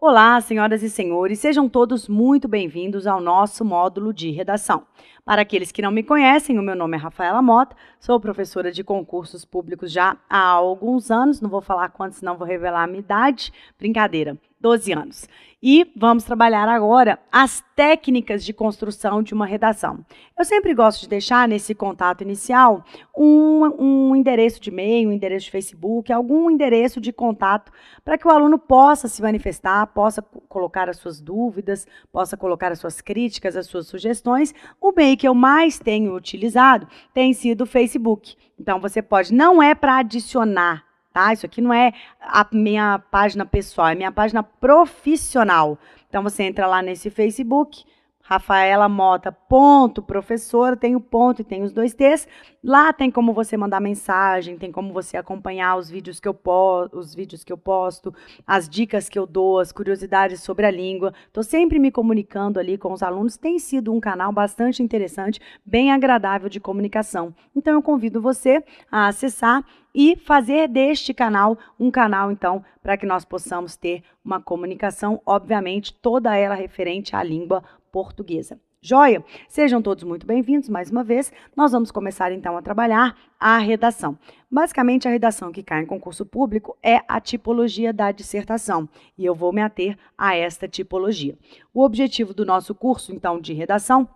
Olá, senhoras e senhores, sejam todos muito bem-vindos ao nosso módulo de redação. Para aqueles que não me conhecem, o meu nome é Rafaela Mota, sou professora de concursos públicos já há alguns anos, não vou falar quantos, não vou revelar a minha idade, brincadeira, 12 anos. E vamos trabalhar agora as técnicas de construção de uma redação. Eu sempre gosto de deixar nesse contato inicial um endereço de e-mail, um endereço de Facebook, algum endereço de contato para que o aluno possa se manifestar, possa colocar as suas dúvidas, possa colocar as suas críticas, as suas sugestões. O meio que eu mais tenho utilizado tem sido o Facebook. Então, você pode, não é para adicionar, tá? Isso aqui não é a minha página pessoal, é minha página profissional. Então, você entra lá nesse Facebook, rafaelamota.professora, tem o ponto e tem os 2 T's. Lá tem como você mandar mensagem, tem como você acompanhar os vídeos que eu posto, as dicas que eu dou, as curiosidades sobre a língua. Estou sempre me comunicando ali com os alunos. Tem sido um canal bastante interessante, bem agradável de comunicação. Então, eu convido você a acessar e fazer deste canal um canal, então, para que nós possamos ter uma comunicação, obviamente, toda ela referente à língua portuguesa. Joia? Sejam todos muito bem-vindos, mais uma vez. Nós vamos começar, então, a trabalhar a redação. Basicamente, a redação que cai em concurso público é a tipologia da dissertação, e eu vou me ater a esta tipologia. O objetivo do nosso curso, então, de redação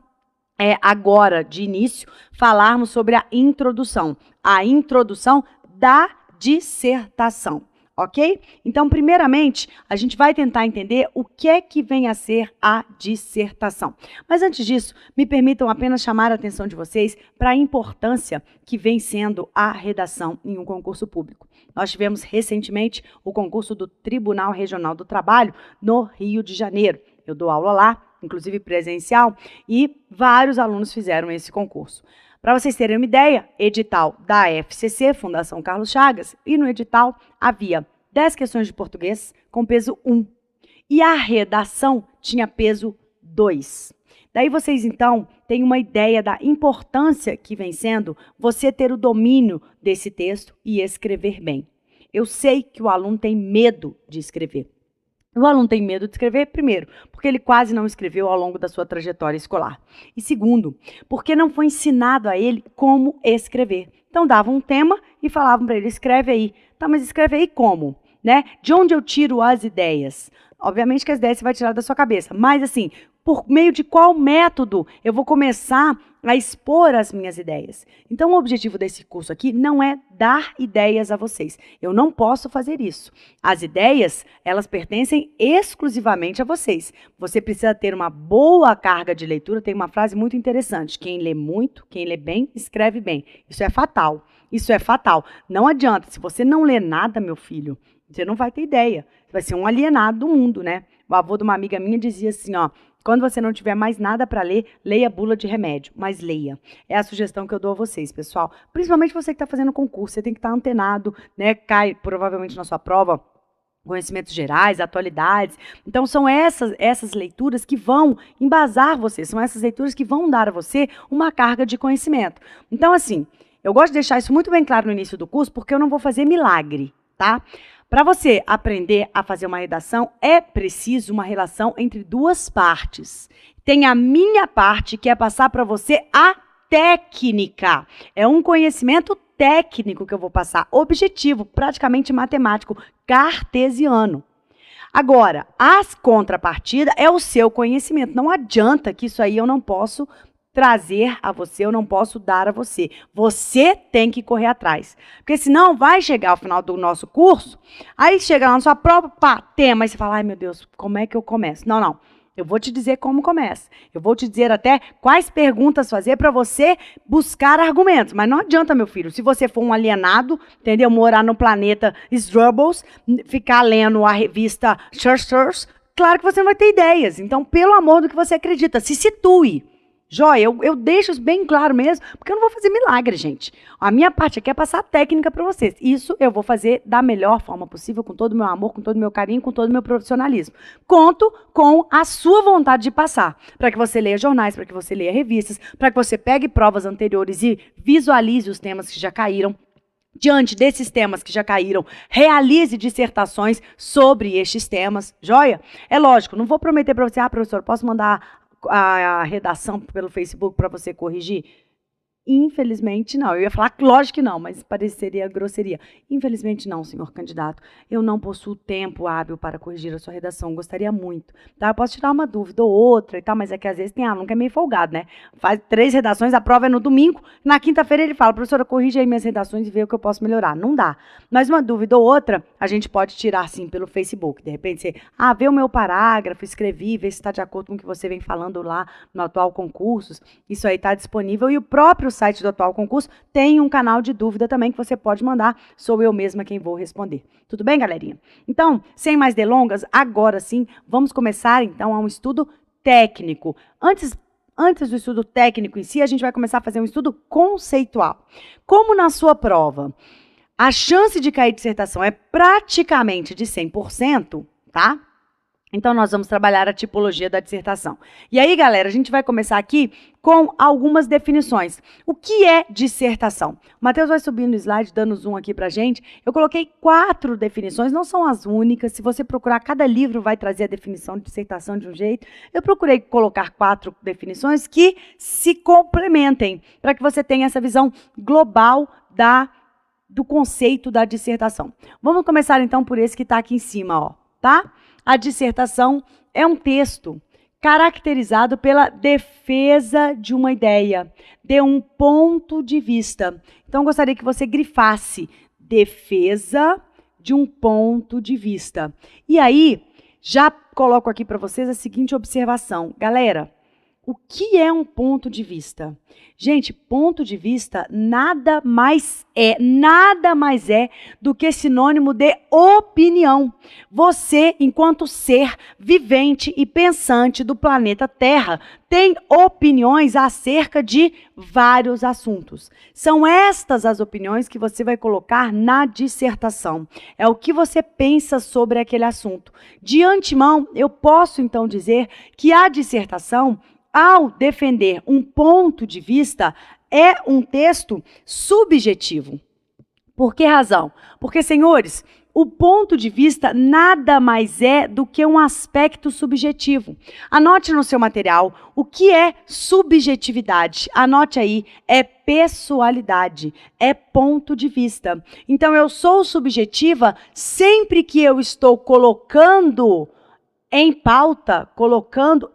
é, agora, de início, falarmos sobre a introdução da dissertação, ok? Então, primeiramente, a gente vai tentar entender o que é que vem a ser a dissertação. Mas antes disso, me permitam apenas chamar a atenção de vocês para a importância que vem sendo a redação em um concurso público. Nós tivemos recentemente o concurso do Tribunal Regional do Trabalho no Rio de Janeiro. Eu dou aula lá, inclusive presencial, e vários alunos fizeram esse concurso. Para vocês terem uma ideia, edital da FCC, Fundação Carlos Chagas, e no edital havia 10 questões de português com peso 1. E a redação tinha peso 2. Daí vocês, então, têm uma ideia da importância que vem sendo você ter o domínio desse texto e escrever bem. Eu sei que o aluno tem medo de escrever. O aluno tem medo de escrever, primeiro, porque ele quase não escreveu ao longo da sua trajetória escolar. E segundo, porque não foi ensinado a ele como escrever. Então, davam um tema e falavam para ele, escreve aí. Tá, mas escreve aí como? Né? De onde eu tiro as ideias? Obviamente que as ideias você vai tirar da sua cabeça, mas assim, por meio de qual método eu vou começar a expor as minhas ideias? Então, o objetivo desse curso aqui não é dar ideias a vocês. Eu não posso fazer isso. As ideias, elas pertencem exclusivamente a vocês. Você precisa ter uma boa carga de leitura. Tem uma frase muito interessante. Quem lê muito, quem lê bem, escreve bem. Isso é fatal. Isso é fatal. Não adianta. Se você não lê nada, meu filho, você não vai ter ideia. Você vai ser um alienado do mundo, né? O avô de uma amiga minha dizia assim, ó, quando você não tiver mais nada para ler, leia bula de remédio, mas leia. É a sugestão que eu dou a vocês, pessoal. Principalmente você que está fazendo concurso, você tem que estar antenado, né? Cai provavelmente na sua prova conhecimentos gerais, atualidades. Então, são essas leituras que vão embasar você, são essas leituras que vão dar a você uma carga de conhecimento. Então, assim, eu gosto de deixar isso muito bem claro no início do curso, porque eu não vou fazer milagre, tá? Para você aprender a fazer uma redação, é preciso uma relação entre duas partes. Tem a minha parte, que é passar para você a técnica. É um conhecimento técnico que eu vou passar, objetivo, praticamente matemático, cartesiano. Agora, as contrapartidas é o seu conhecimento. Não adianta que isso aí eu não posso trazer a você, eu não posso dar a você. Você tem que correr atrás. Porque senão vai chegar ao final do nosso curso, aí chega lá na sua prova, pá, tema, e você fala, ai meu Deus, como é que eu começo? Não, não. Eu vou te dizer como começa. Eu vou te dizer até quais perguntas fazer para você buscar argumentos. Mas não adianta, meu filho, se você for um alienado, entendeu? Morar no planeta Strubbles, ficar lendo a revista Church, claro que você não vai ter ideias. Então, pelo amor do que você acredita, se situe. Joia, eu deixo isso bem claro mesmo, porque eu não vou fazer milagre, gente. A minha parte aqui é passar a técnica para vocês. Isso eu vou fazer da melhor forma possível, com todo o meu amor, com todo o meu carinho, com todo o meu profissionalismo. Conto com a sua vontade de passar, para que você leia jornais, para que você leia revistas, para que você pegue provas anteriores e visualize os temas que já caíram. Diante desses temas que já caíram, realize dissertações sobre estes temas, joia? É lógico, não vou prometer para você, professor, posso mandar a redação pelo Facebook para você corrigir? Infelizmente não. Eu ia falar, lógico que não, mas pareceria grosseria. Infelizmente não, senhor candidato. Eu não possuo tempo hábil para corrigir a sua redação. Gostaria muito. Tá? Eu posso tirar uma dúvida ou outra e tal, mas é que às vezes tem aluno que é meio folgado, né? Faz 3 redações, a prova é no domingo. Na quinta-feira ele fala, professora, corrige aí minhas redações e vê o que eu posso melhorar. Não dá. Mas uma dúvida ou outra, a gente pode tirar sim pelo Facebook. De repente você, vê o meu parágrafo, escrevi, vê se está de acordo com o que você vem falando lá no atual concursos. Isso aí está disponível e o próprio site do atual concurso tem um canal de dúvida também que você pode mandar, sou eu mesma quem vou responder. Tudo bem, galerinha? Então, sem mais delongas, agora sim, vamos começar então a um estudo técnico. Antes do estudo técnico em si, a gente vai começar a fazer um estudo conceitual. Como na sua prova, a chance de cair dissertação é praticamente de 100%, tá? Então, nós vamos trabalhar a tipologia da dissertação. E aí, galera, a gente vai começar aqui com algumas definições. O que é dissertação? O Matheus vai subir no slide, dando zoom aqui pra gente. Eu coloquei 4 definições, não são as únicas. Se você procurar, cada livro vai trazer a definição de dissertação de um jeito. Eu procurei colocar 4 definições que se complementem, para que você tenha essa visão global do conceito da dissertação. Vamos começar, então, por esse que está aqui em cima, ó, tá? A dissertação é um texto caracterizado pela defesa de uma ideia, de um ponto de vista. Então, eu gostaria que você grifasse defesa de um ponto de vista. E aí, já coloco aqui para vocês a seguinte observação. Galera, o que é um ponto de vista? Gente, ponto de vista nada mais é do que sinônimo de opinião. Você, enquanto ser vivente e pensante do planeta Terra, tem opiniões acerca de vários assuntos. São estas as opiniões que você vai colocar na dissertação. É o que você pensa sobre aquele assunto. De antemão, eu posso então dizer que a dissertação, ao defender um ponto de vista, é um texto subjetivo. Por que razão? Porque, senhores, o ponto de vista nada mais é do que um aspecto subjetivo. Anote no seu material o que é subjetividade. Anote aí, é pessoalidade, é ponto de vista. Então, eu sou subjetiva sempre que eu estou colocando em pauta,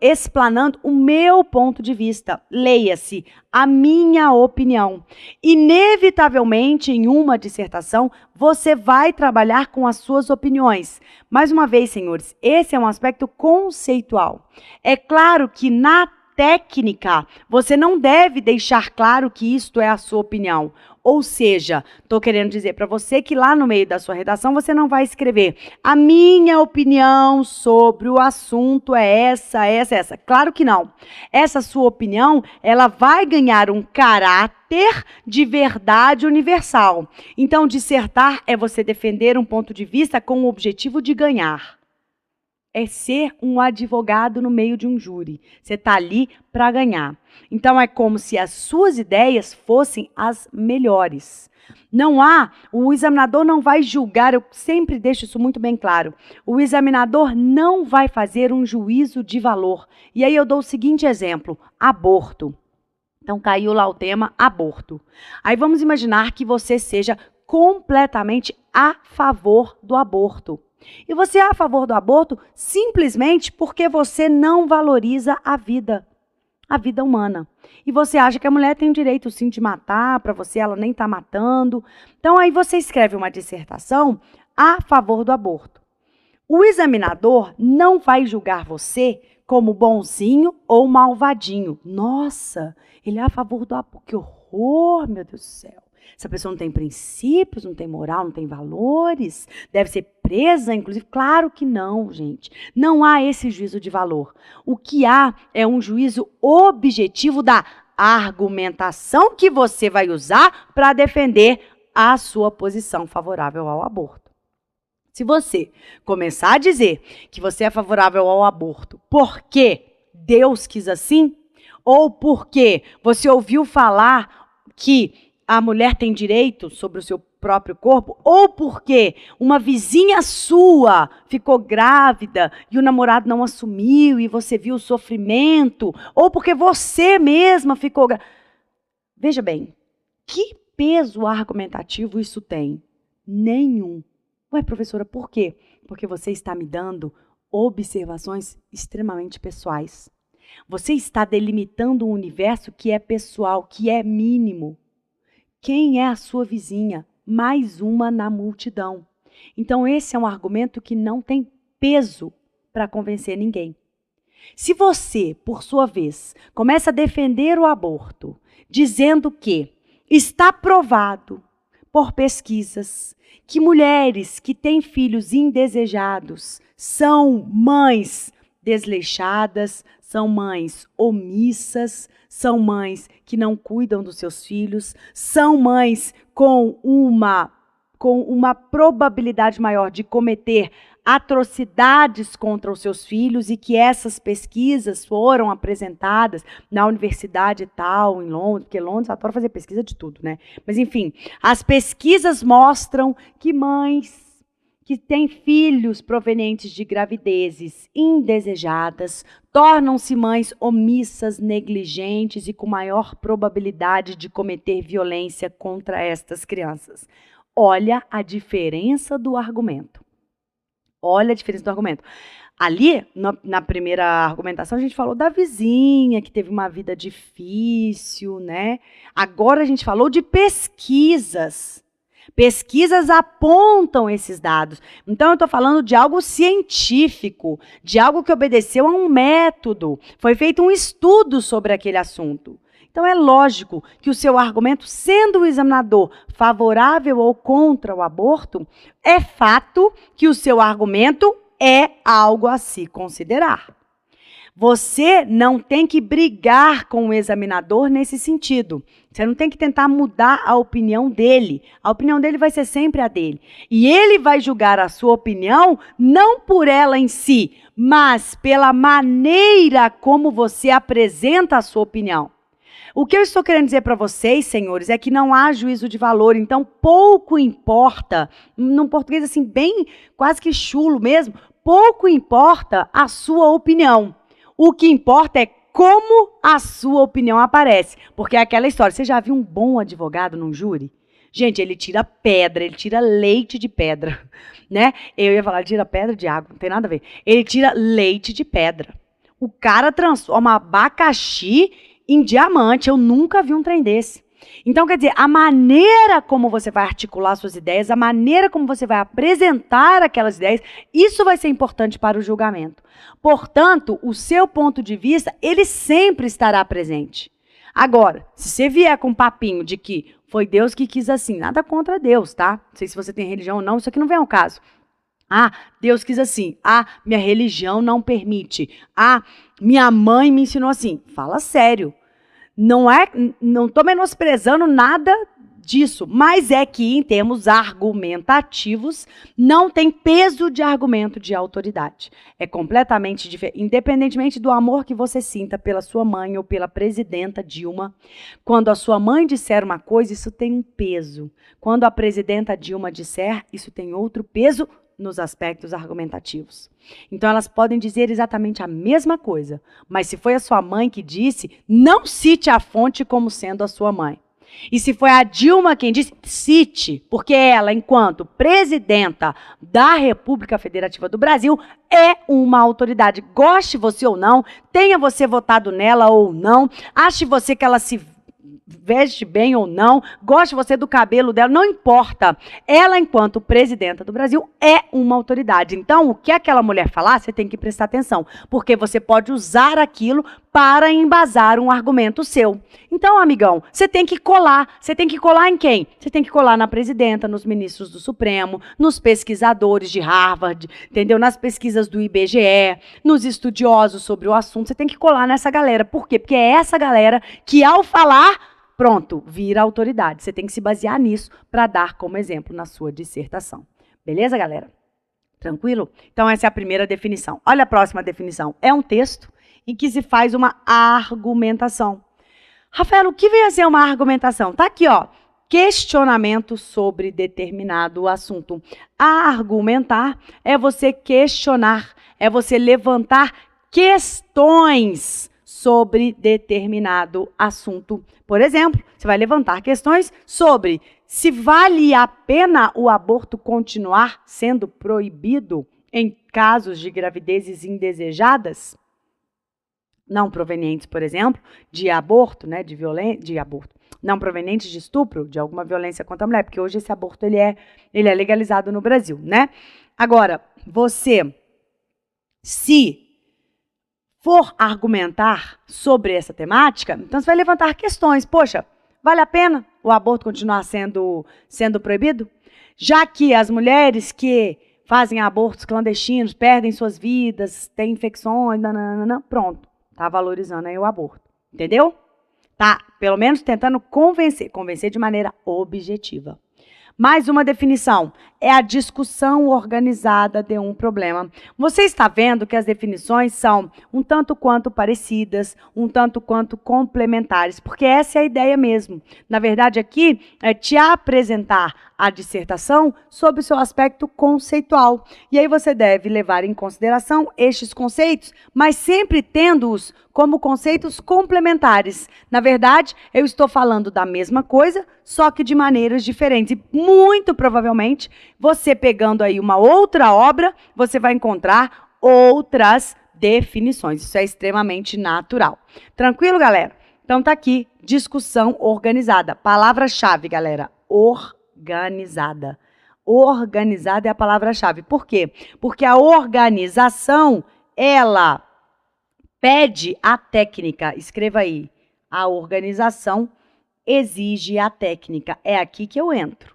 explanando o meu ponto de vista. Leia-se, a minha opinião. Inevitavelmente, em uma dissertação, você vai trabalhar com as suas opiniões. Mais uma vez, senhores, esse é um aspecto conceitual. É claro que na técnica, você não deve deixar claro que isto é a sua opinião. Ou seja, estou querendo dizer para você que lá no meio da sua redação você não vai escrever a minha opinião sobre o assunto é essa. Claro que não. Essa sua opinião, ela vai ganhar um caráter de verdade universal. Então, dissertar é você defender um ponto de vista com o objetivo de ganhar. É ser um advogado no meio de um júri. Você está ali para ganhar. Então, é como se as suas ideias fossem as melhores. O examinador não vai julgar, eu sempre deixo isso muito bem claro. O examinador não vai fazer um juízo de valor. E aí eu dou o seguinte exemplo, aborto. Então, caiu lá o tema aborto. Aí vamos imaginar que você seja completamente a favor do aborto. E você é a favor do aborto simplesmente porque você não valoriza a vida humana. E você acha que a mulher tem o direito sim de matar, para você ela nem está matando. Então aí você escreve uma dissertação a favor do aborto. O examinador não vai julgar você como bonzinho ou malvadinho. Nossa, ele é a favor do aborto. Que horror, meu Deus do céu. Essa pessoa não tem princípios, não tem moral, não tem valores, deve ser presa, inclusive. Claro que não, gente. Não há esse juízo de valor. O que há é um juízo objetivo da argumentação que você vai usar para defender a sua posição favorável ao aborto. Se você começar a dizer que você é favorável ao aborto porque Deus quis assim, ou porque você ouviu falar que a mulher tem direito sobre o seu próprio corpo, ou porque uma vizinha sua ficou grávida e o namorado não assumiu e você viu o sofrimento, ou porque você mesma ficou grávida. Veja bem, que peso argumentativo isso tem? Nenhum. Ué, professora, por quê? Porque você está me dando observações extremamente pessoais. Você está delimitando um universo que é pessoal, que é mínimo. Quem é a sua vizinha? Mais uma na multidão. Então, esse é um argumento que não tem peso para convencer ninguém. Se você, por sua vez, começa a defender o aborto, dizendo que está provado por pesquisas que mulheres que têm filhos indesejados são mães desleixadas, são mães omissas, são mães que não cuidam dos seus filhos, são mães com uma probabilidade maior de cometer atrocidades contra os seus filhos e que essas pesquisas foram apresentadas na universidade tal, em Londres, porque Londres adora fazer pesquisa de tudo, né? Mas, enfim, as pesquisas mostram que mães que têm filhos provenientes de gravidezes indesejadas tornam-se mães omissas, negligentes e com maior probabilidade de cometer violência contra estas crianças. Olha a diferença do argumento. Olha a diferença do argumento. Ali, na primeira argumentação, a gente falou da vizinha que teve uma vida difícil, né? Agora a gente falou de pesquisas. Pesquisas apontam esses dados. Então, eu estou falando de algo científico, de algo que obedeceu a um método. Foi feito um estudo sobre aquele assunto. Então, é lógico que o seu argumento, sendo o examinador favorável ou contra o aborto, é fato que o seu argumento é algo a se considerar. Você não tem que brigar com o examinador nesse sentido. Você não tem que tentar mudar a opinião dele. A opinião dele vai ser sempre a dele. E ele vai julgar a sua opinião não por ela em si, mas pela maneira como você apresenta a sua opinião. O que eu estou querendo dizer para vocês, senhores, é que não há juízo de valor. Então, pouco importa, num português assim bem quase que chulo mesmo, pouco importa a sua opinião. O que importa é como a sua opinião aparece. Porque é aquela história, você já viu um bom advogado num júri? Gente, ele tira pedra, ele tira leite de pedra, né? Eu ia falar, tira pedra de água, não tem nada a ver. Ele tira leite de pedra. O cara transforma abacaxi em diamante. Eu nunca vi um trem desse. Então, quer dizer, a maneira como você vai articular suas ideias, a maneira como você vai apresentar aquelas ideias, isso vai ser importante para o julgamento. Portanto, o seu ponto de vista, ele sempre estará presente. Agora, se você vier com um papinho de que foi Deus que quis assim, nada contra Deus, tá? Não sei se você tem religião ou não, isso aqui não vem ao caso. Ah, Deus quis assim. Ah, minha religião não permite. Ah, minha mãe me ensinou assim. Fala sério. Não estou menosprezando nada disso, mas é que em termos argumentativos não tem peso de argumento de autoridade. É completamente diferente, independentemente do amor que você sinta pela sua mãe ou pela presidenta Dilma. Quando a sua mãe disser uma coisa, isso tem um peso. Quando a presidenta Dilma disser, isso tem outro peso nos aspectos argumentativos. Então, elas podem dizer exatamente a mesma coisa, mas se foi a sua mãe que disse, não cite a fonte como sendo a sua mãe. E se foi a Dilma quem disse, cite, porque ela, enquanto presidenta da República Federativa do Brasil, é uma autoridade. Goste você ou não, tenha você votado nela ou não, ache você que ela se veste bem ou não, goste você do cabelo dela, não importa. Ela, enquanto presidenta do Brasil, é uma autoridade. Então, o que aquela mulher falar, você tem que prestar atenção, porque você pode usar aquilo para embasar um argumento seu. Então, amigão, você tem que colar. Você tem que colar em quem? Você tem que colar na presidenta, nos ministros do Supremo, nos pesquisadores de Harvard, entendeu? Nas pesquisas do IBGE, nos estudiosos sobre o assunto. Você tem que colar nessa galera. Por quê? Porque é essa galera que, ao falar, pronto, vira autoridade. Você tem que se basear nisso para dar como exemplo na sua dissertação. Beleza, galera? Tranquilo? Então, essa é a primeira definição. Olha a próxima definição. É um texto em que se faz uma argumentação. Rafael, o que vem a ser uma argumentação? Tá aqui, ó. questionamento sobre determinado assunto. Argumentar é você questionar, é você levantar questões sobre determinado assunto. Por exemplo, você vai levantar questões sobre se vale a pena o aborto continuar sendo proibido em casos de gravidezes indesejadas, não provenientes, por exemplo, de aborto, né, de aborto, não provenientes de estupro, de alguma violência contra a mulher, porque hoje esse aborto ele é legalizado no Brasil, né? Agora, você, se for argumentar sobre essa temática, então você vai levantar questões. Poxa, vale a pena o aborto continuar sendo proibido? Já que as mulheres que fazem abortos clandestinos perdem suas vidas, têm infecções, nananana, pronto, tá valorizando aí o aborto, entendeu? Tá, pelo menos tentando convencer de maneira objetiva. Mais uma definição, é a discussão organizada de um problema. Você está vendo que as definições são um tanto quanto parecidas, um tanto quanto complementares, porque essa é a ideia mesmo. Na verdade, aqui é te apresentar a dissertação sob o seu aspecto conceitual. E aí você deve levar em consideração estes conceitos, mas sempre tendo-os como conceitos complementares. Na verdade, eu estou falando da mesma coisa, só que de maneiras diferentes. E muito provavelmente, você pegando aí uma outra obra, você vai encontrar outras definições. Isso é extremamente natural. Tranquilo, galera? Então tá aqui, discussão organizada. Palavra-chave, galera, organizada. Organizada é a palavra-chave. Por quê? Porque a organização, ela pede a técnica. Escreva aí. A organização exige a técnica. É aqui que eu entro,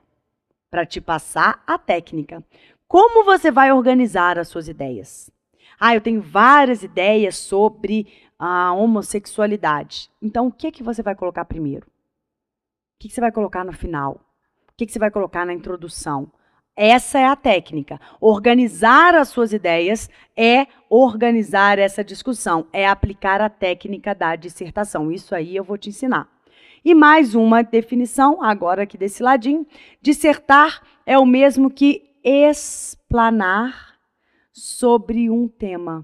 para te passar a técnica. Como você vai organizar as suas ideias? Eu tenho várias ideias sobre a homossexualidade. Então, o que você vai colocar primeiro? O que você vai colocar no final? O que você vai colocar na introdução? Essa é a técnica. Organizar as suas ideias é organizar essa discussão, é aplicar a técnica da dissertação. Isso aí eu vou te ensinar. E mais uma definição, agora aqui desse ladinho. Dissertar é o mesmo que explanar sobre um tema.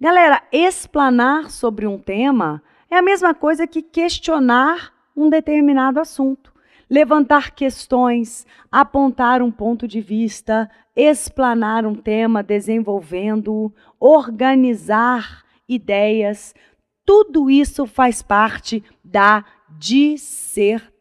Galera, explanar sobre um tema é a mesma coisa que questionar um determinado assunto. Levantar questões, apontar um ponto de vista, explanar um tema, desenvolvendo, organizar ideias, tudo isso faz parte da dissertação,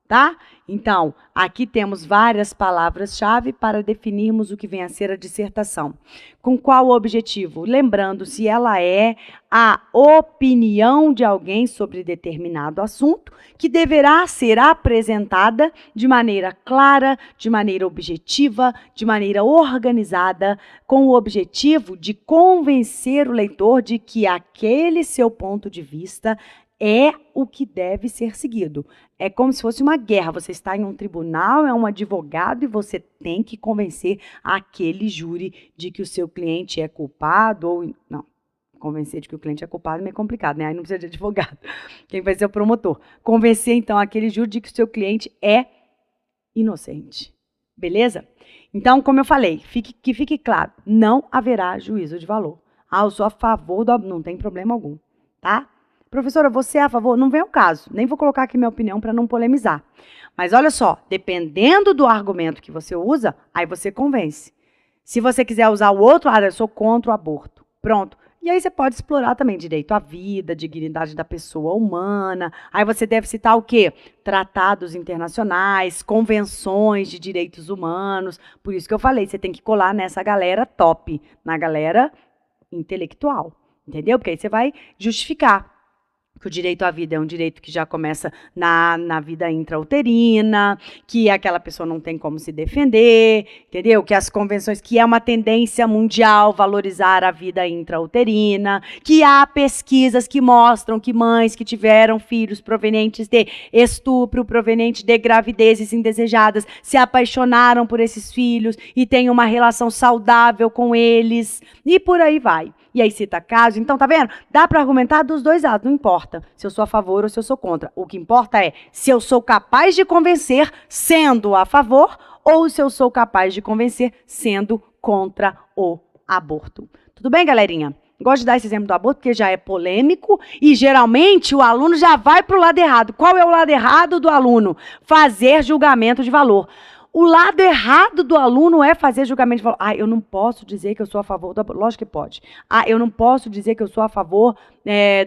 tá? Então, aqui temos várias palavras-chave para definirmos o que vem a ser a dissertação. Com qual objetivo? Lembrando, se ela é a opinião de alguém sobre determinado assunto, que deverá ser apresentada de maneira clara, de maneira objetiva, de maneira organizada, com o objetivo de convencer o leitor de que aquele seu ponto de vista é o que deve ser seguido. É como se fosse uma guerra. Você está em um tribunal, é um advogado e você tem que convencer aquele júri de que o seu cliente é culpado ou... Não, convencer de que o cliente é culpado é meio complicado, né? Aí não precisa de advogado. Quem vai ser o promotor? Convencer, então, aquele júri de que o seu cliente é inocente. Beleza? Então, como eu falei, que fique claro, não haverá juízo de valor. Eu sou a favor do... Não tem problema algum, tá? Professora, você é a favor? Não vem ao caso. Nem vou colocar aqui minha opinião para não polemizar. Mas olha só, dependendo do argumento que você usa, aí você convence. Se você quiser usar o outro, eu sou contra o aborto. Pronto. E aí você pode explorar também direito à vida, dignidade da pessoa humana. Aí você deve citar o quê? Tratados internacionais, convenções de direitos humanos. Por isso que eu falei, você tem que colar nessa galera top, na galera intelectual. Entendeu? Porque aí você vai justificar que o direito à vida é um direito que já começa na vida intrauterina, que aquela pessoa não tem como se defender, entendeu? Que as convenções, que é uma tendência mundial valorizar a vida intrauterina, que há pesquisas que mostram que mães que tiveram filhos provenientes de estupro, provenientes de gravidezes indesejadas, se apaixonaram por esses filhos e têm uma relação saudável com eles, e por aí vai. E aí cita caso, então tá vendo? Dá para argumentar dos dois lados, não importa. importa se eu sou a favor ou se eu sou contra. O que importa é se eu sou capaz de convencer sendo a favor ou se eu sou capaz de convencer sendo contra o aborto. Tudo bem, galerinha? Gosto de dar esse exemplo do aborto porque já é polêmico e geralmente o aluno já vai para o lado errado. Qual é o lado errado do aluno? Fazer julgamento de valor. O lado errado do aluno é fazer julgamento de valor. Ah, eu não posso dizer que eu sou a favor do aborto. Lógico que pode. Ah, eu não posso dizer que eu sou a favor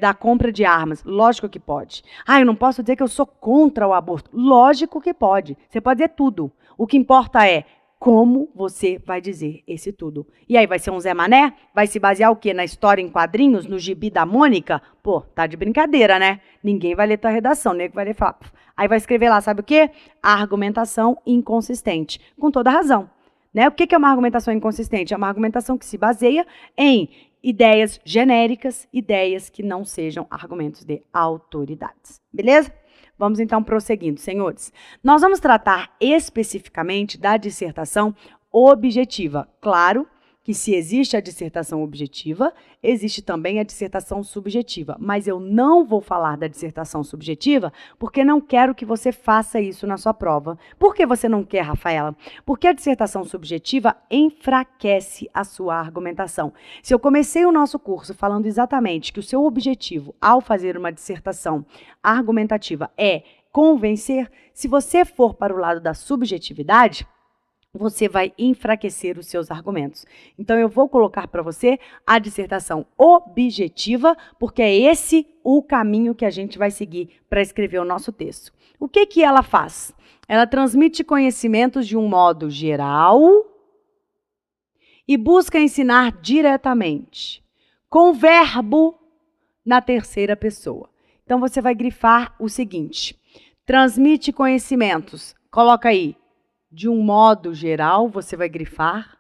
da compra de armas. Lógico que pode. Ah, eu não posso dizer que eu sou contra o aborto. Lógico que pode. Você pode dizer tudo. O que importa é como você vai dizer esse tudo. E aí, vai ser um Zé Mané? Vai se basear o quê? Na história em quadrinhos? No gibi da Mônica? Pô, tá de brincadeira, né? Ninguém vai ler tua redação, nego vai ler e falar. Aí vai escrever lá, sabe o quê? Argumentação inconsistente. Com toda razão. Né? O que é uma argumentação inconsistente? É uma argumentação que se baseia em ideias genéricas, ideias que não sejam argumentos de autoridades. Beleza? Vamos então prosseguindo, senhores. Nós vamos tratar especificamente da dissertação objetiva. Claro que se existe a dissertação objetiva, existe também a dissertação subjetiva. Mas eu não vou falar da dissertação subjetiva porque não quero que você faça isso na sua prova. Por que você não quer, Rafaela? Porque a dissertação subjetiva enfraquece a sua argumentação. Se eu comecei o nosso curso falando exatamente que o seu objetivo ao fazer uma dissertação argumentativa é convencer, se você for para o lado da subjetividade, você vai enfraquecer os seus argumentos. Então, eu vou colocar para você a dissertação objetiva, porque é esse o caminho que a gente vai seguir para escrever o nosso texto. O que ela faz? Ela transmite conhecimentos de um modo geral e busca ensinar diretamente, com verbo na terceira pessoa. Então, você vai grifar o seguinte: transmite conhecimentos, coloca aí, de um modo geral, você vai grifar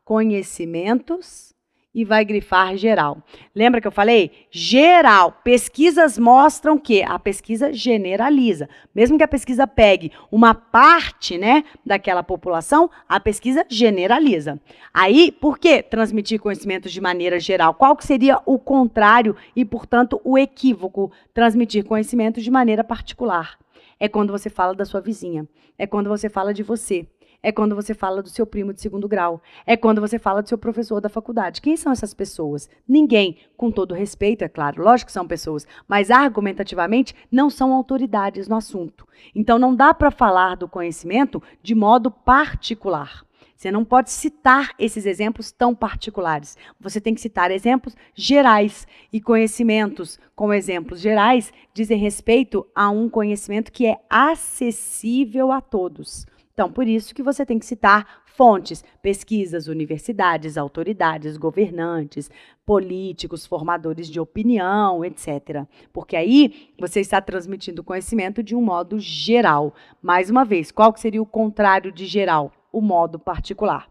conhecimentos e vai grifar geral. Lembra que eu falei? Geral. Pesquisas mostram que a pesquisa generaliza. Mesmo que a pesquisa pegue uma parte, né, daquela população, a pesquisa generaliza. Aí, por que transmitir conhecimentos de maneira geral? Qual que seria o contrário e, portanto, o equívoco? Transmitir conhecimentos de maneira particular. É quando você fala da sua vizinha. É quando você fala de você. É quando você fala do seu primo de segundo grau. É quando você fala do seu professor da faculdade. Quem são essas pessoas? Ninguém. Com todo respeito, é claro. Lógico que são pessoas. Mas, argumentativamente, não são autoridades no assunto. Então, não dá para falar do conhecimento de modo particular. Você não pode citar esses exemplos tão particulares. Você tem que citar exemplos gerais. E conhecimentos com exemplos gerais dizem respeito a um conhecimento que é acessível a todos. Então, por isso que você tem que citar fontes, pesquisas, universidades, autoridades, governantes, políticos, formadores de opinião, etc. Porque aí você está transmitindo conhecimento de um modo geral. Mais uma vez, qual que seria o contrário de geral? O modo particular.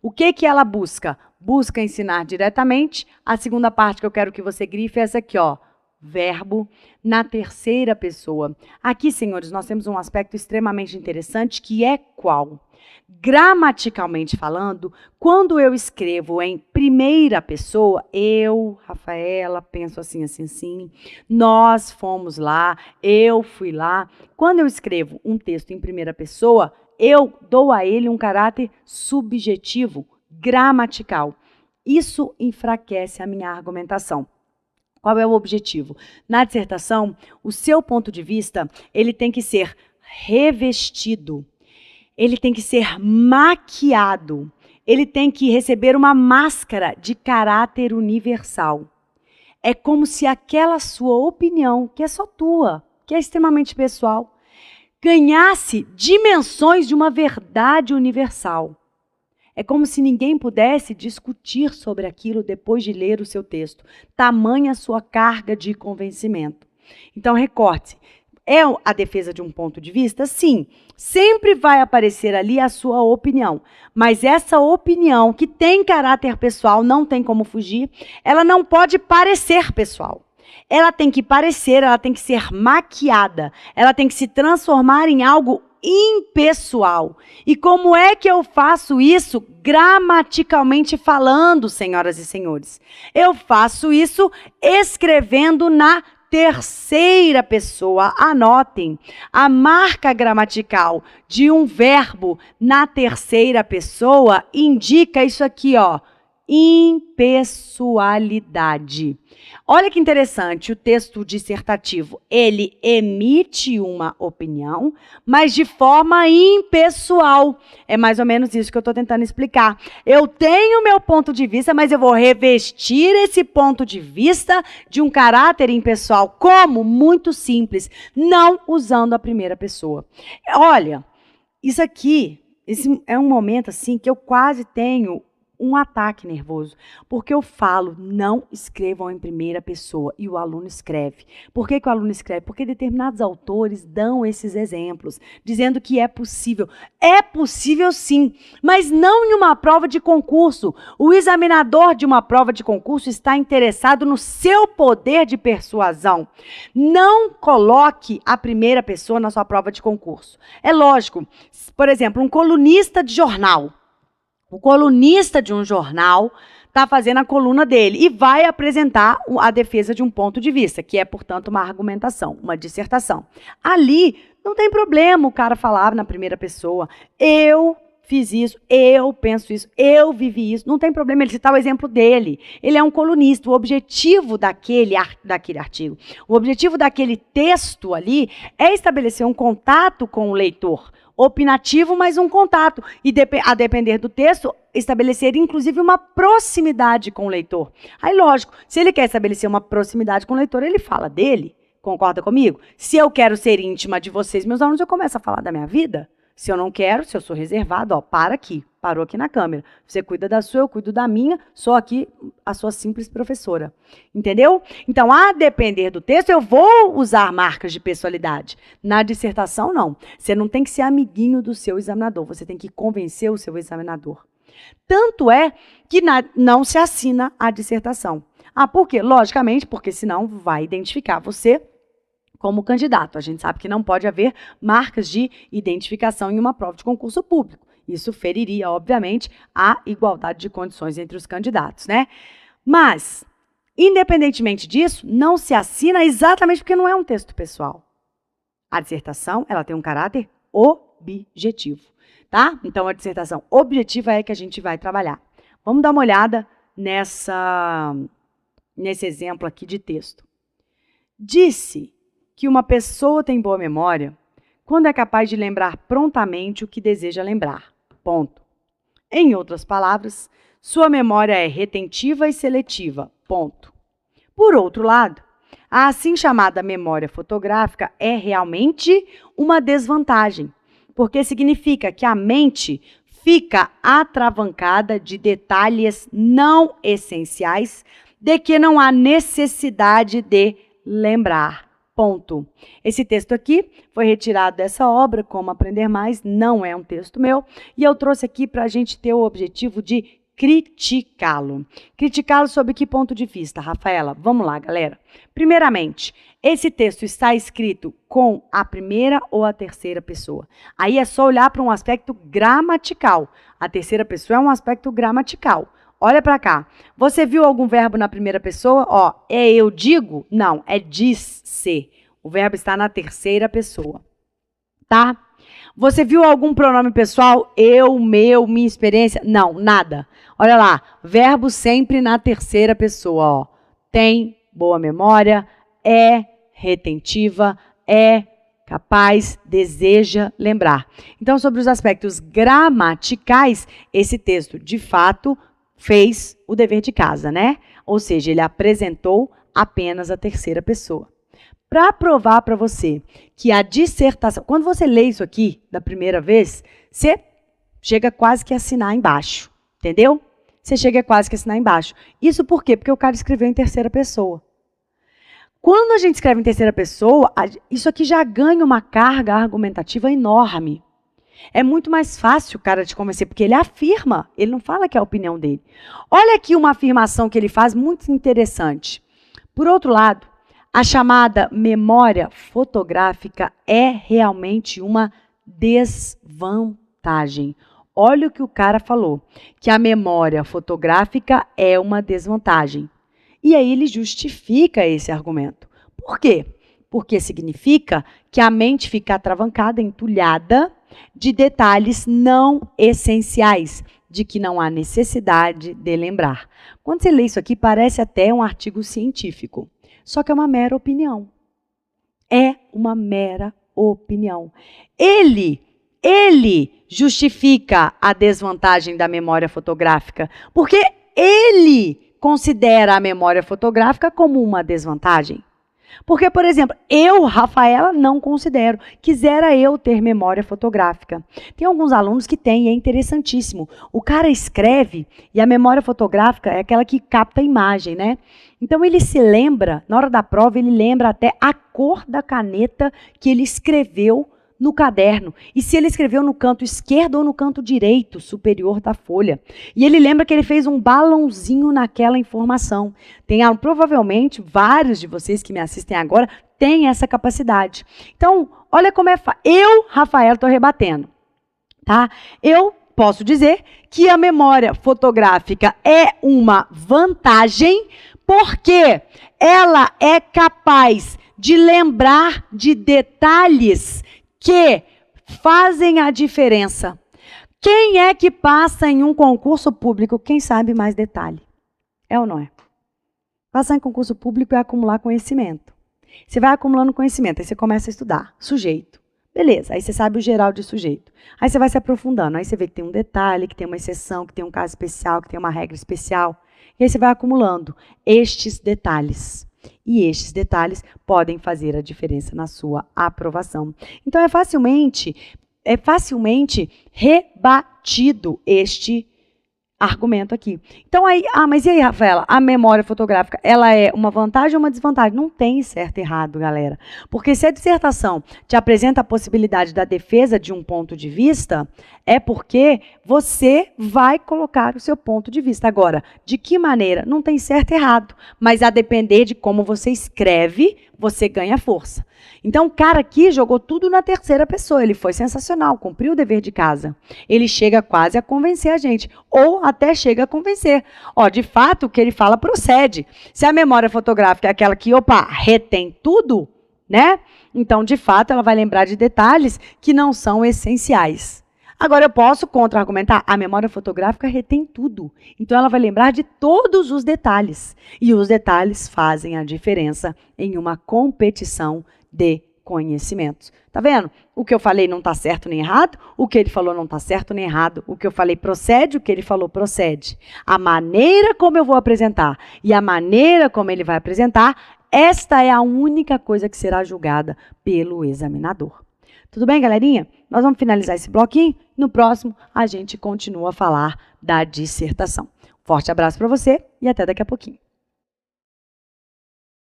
O que ela busca? Busca ensinar diretamente. A segunda parte que eu quero que você grife é essa aqui, ó. Verbo na terceira pessoa. Aqui, senhores, nós temos um aspecto extremamente interessante que é qual? Gramaticalmente falando, quando eu escrevo em primeira pessoa, eu, Rafaela, penso assim, assim, assim, nós fomos lá, eu fui lá. Quando eu escrevo um texto em primeira pessoa, eu dou a ele um caráter subjetivo, gramatical. Isso enfraquece a minha argumentação. Qual é o objetivo? Na dissertação, o seu ponto de vista, ele tem que ser revestido, ele tem que ser maquiado, ele tem que receber uma máscara de caráter universal. É como se aquela sua opinião, que é só tua, que é extremamente pessoal, ganhasse dimensões de uma verdade universal. É como se ninguém pudesse discutir sobre aquilo depois de ler o seu texto. Tamanha a sua carga de convencimento. Então, recorte. É a defesa de um ponto de vista? Sim. Sempre vai aparecer ali a sua opinião. Mas essa opinião, que tem caráter pessoal, não tem como fugir, ela não pode parecer pessoal. Ela tem que parecer, ela tem que ser maquiada. Ela tem que se transformar em algo impessoal. E como é que eu faço isso? Gramaticalmente falando, senhoras e senhores. Eu faço isso escrevendo na terceira pessoa. Anotem, a marca gramatical de um verbo na terceira pessoa indica isso aqui, ó, impessoalidade. Olha que interessante, o texto dissertativo, ele emite uma opinião, mas de forma impessoal. É mais ou menos isso que eu estou tentando explicar. Eu tenho meu ponto de vista, mas eu vou revestir esse ponto de vista de um caráter impessoal. Como? Muito simples, não usando a primeira pessoa. Olha, isso aqui, esse é um momento assim que eu quase tenho um ataque nervoso, porque eu falo, não escrevam em primeira pessoa, e o aluno escreve. Por que o aluno escreve? Porque determinados autores dão esses exemplos, dizendo que é possível. É possível sim, mas não em uma prova de concurso. O examinador de uma prova de concurso está interessado no seu poder de persuasão. Não coloque a primeira pessoa na sua prova de concurso. É lógico, por exemplo, um colunista de jornal. O colunista de um jornal está fazendo a coluna dele e vai apresentar a defesa de um ponto de vista, que é, portanto, uma argumentação, uma dissertação. Ali, não tem problema o cara falar na primeira pessoa, eu fiz isso, eu penso isso, eu vivi isso, não tem problema ele citar o exemplo dele. Ele é um colunista, o objetivo daquele artigo, o objetivo daquele texto ali é estabelecer um contato com o leitor, opinativo, mas um contato. E, a depender do texto, estabelecer, inclusive, uma proximidade com o leitor. Aí, lógico, se ele quer estabelecer uma proximidade com o leitor, ele fala dele. Concorda comigo? Se eu quero ser íntima de vocês, meus alunos, eu começo a falar da minha vida. Se eu não quero, se eu sou reservado, ó, para aqui. Parou aqui na câmera. Você cuida da sua, eu cuido da minha, sou aqui a sua simples professora. Entendeu? Então, a depender do texto, eu vou usar marcas de pessoalidade. Na dissertação, não. Você não tem que ser amiguinho do seu examinador, você tem que convencer o seu examinador. Tanto é que não se assina a dissertação. Ah, por quê? Logicamente, porque senão vai identificar você como candidato. A gente sabe que não pode haver marcas de identificação em uma prova de concurso público. Isso feriria, obviamente, a igualdade de condições entre os candidatos, né? Mas, independentemente disso, não se assina exatamente porque não é um texto pessoal. A dissertação, ela tem um caráter objetivo, tá? Então, a dissertação objetiva é que a gente vai trabalhar. Vamos dar uma olhada nesse exemplo aqui de texto. Disse que uma pessoa tem boa memória quando é capaz de lembrar prontamente o que deseja lembrar. Ponto. Em outras palavras, sua memória é retentiva e seletiva. Ponto. Por outro lado, a assim chamada memória fotográfica é realmente uma desvantagem, porque significa que a mente fica atravancada de detalhes não essenciais de que não há necessidade de lembrar. Ponto. Esse texto aqui foi retirado dessa obra, Como Aprender Mais, não é um texto meu, e eu trouxe aqui para a gente ter o objetivo de criticá-lo. Criticá-lo sob que ponto de vista, Rafaela? Vamos lá, galera. Primeiramente, esse texto está escrito com a primeira ou a terceira pessoa. Aí é só olhar para um aspecto gramatical. A terceira pessoa é um aspecto gramatical. Olha para cá. Você viu algum verbo na primeira pessoa? Ó, é eu digo? Não, é diz-se. O verbo está na terceira pessoa. Tá? Você viu algum pronome pessoal? Eu, meu, minha experiência? Não, nada. Olha lá, verbo sempre na terceira pessoa. Ó. Tem boa memória, é retentiva, é capaz, deseja lembrar. Então, sobre os aspectos gramaticais, esse texto, de fato, fez o dever de casa, né? Ou seja, ele apresentou apenas a terceira pessoa. Para provar para você que a dissertação... Quando você lê isso aqui da primeira vez, você chega quase que a assinar embaixo, entendeu? Você chega quase que a assinar embaixo. Isso por quê? Porque o cara escreveu em terceira pessoa. Quando a gente escreve em terceira pessoa, isso aqui já ganha uma carga argumentativa enorme. É muito mais fácil o cara te convencer, porque ele afirma, ele não fala que é a opinião dele. Olha aqui uma afirmação que ele faz muito interessante. Por outro lado, a chamada memória fotográfica é realmente uma desvantagem. Olha o que o cara falou, que a memória fotográfica é uma desvantagem. E aí ele justifica esse argumento. Por quê? Porque significa que a mente fica atravancada, entulhada de detalhes não essenciais, de que não há necessidade de lembrar. Quando você lê isso aqui, parece até um artigo científico. Só que é uma mera opinião. É uma mera opinião. Ele justifica a desvantagem da memória fotográfica, porque ele considera a memória fotográfica como uma desvantagem. Porque, por exemplo, eu, Rafaela, não considero. Quisera eu ter memória fotográfica. Tem alguns alunos que têm, e é interessantíssimo. O cara escreve e a memória fotográfica é aquela que capta a imagem, né? Então, ele se lembra, na hora da prova, ele lembra até a cor da caneta que ele escreveu no caderno. E se ele escreveu no canto esquerdo ou no canto direito superior da folha. E ele lembra que ele fez um balãozinho naquela informação. Provavelmente, vários de vocês que me assistem agora têm essa capacidade. Então, olha como é fácil. Eu, Rafael, estou rebatendo. Tá? Eu posso dizer que a memória fotográfica é uma vantagem porque ela é capaz de lembrar de detalhes que fazem a diferença. Quem é que passa em um concurso público? Quem sabe mais detalhe? É ou não é? Passar em concurso público é acumular conhecimento. Você vai acumulando conhecimento, aí você começa a estudar. Sujeito. Beleza, aí você sabe o geral de sujeito. Aí você vai se aprofundando, aí você vê que tem um detalhe, que tem uma exceção, que tem um caso especial, que tem uma regra especial. E aí você vai acumulando estes detalhes. E estes detalhes podem fazer a diferença na sua aprovação. Então, é facilmente rebatido este argumento aqui. Então, aí, mas e aí, Rafaela? A memória fotográfica, ela é uma vantagem ou uma desvantagem? Não tem certo e errado, galera. Porque se a dissertação te apresenta a possibilidade da defesa de um ponto de vista, é porque você vai colocar o seu ponto de vista. Agora, de que maneira? Não tem certo e errado. Mas a depender de como você escreve, você ganha força. Então, o cara aqui jogou tudo na terceira pessoa. Ele foi sensacional, cumpriu o dever de casa. Ele chega quase a convencer a gente. Ou até chega a convencer. Ó, de fato, o que ele fala procede. Se a memória fotográfica é aquela que, retém tudo, né? Então, de fato, ela vai lembrar de detalhes que não são essenciais. Agora, eu posso contra-argumentar. A memória fotográfica retém tudo. Então, ela vai lembrar de todos os detalhes. E os detalhes fazem a diferença em uma competição de conhecimentos. Tá vendo? O que eu falei não está certo nem errado, o que ele falou não está certo nem errado, o que eu falei procede, o que ele falou procede. A maneira como eu vou apresentar e a maneira como ele vai apresentar, esta é a única coisa que será julgada pelo examinador. Tudo bem, galerinha? Nós vamos finalizar esse bloquinho. No próximo, a gente continua a falar da dissertação. Forte abraço para você e até daqui a pouquinho.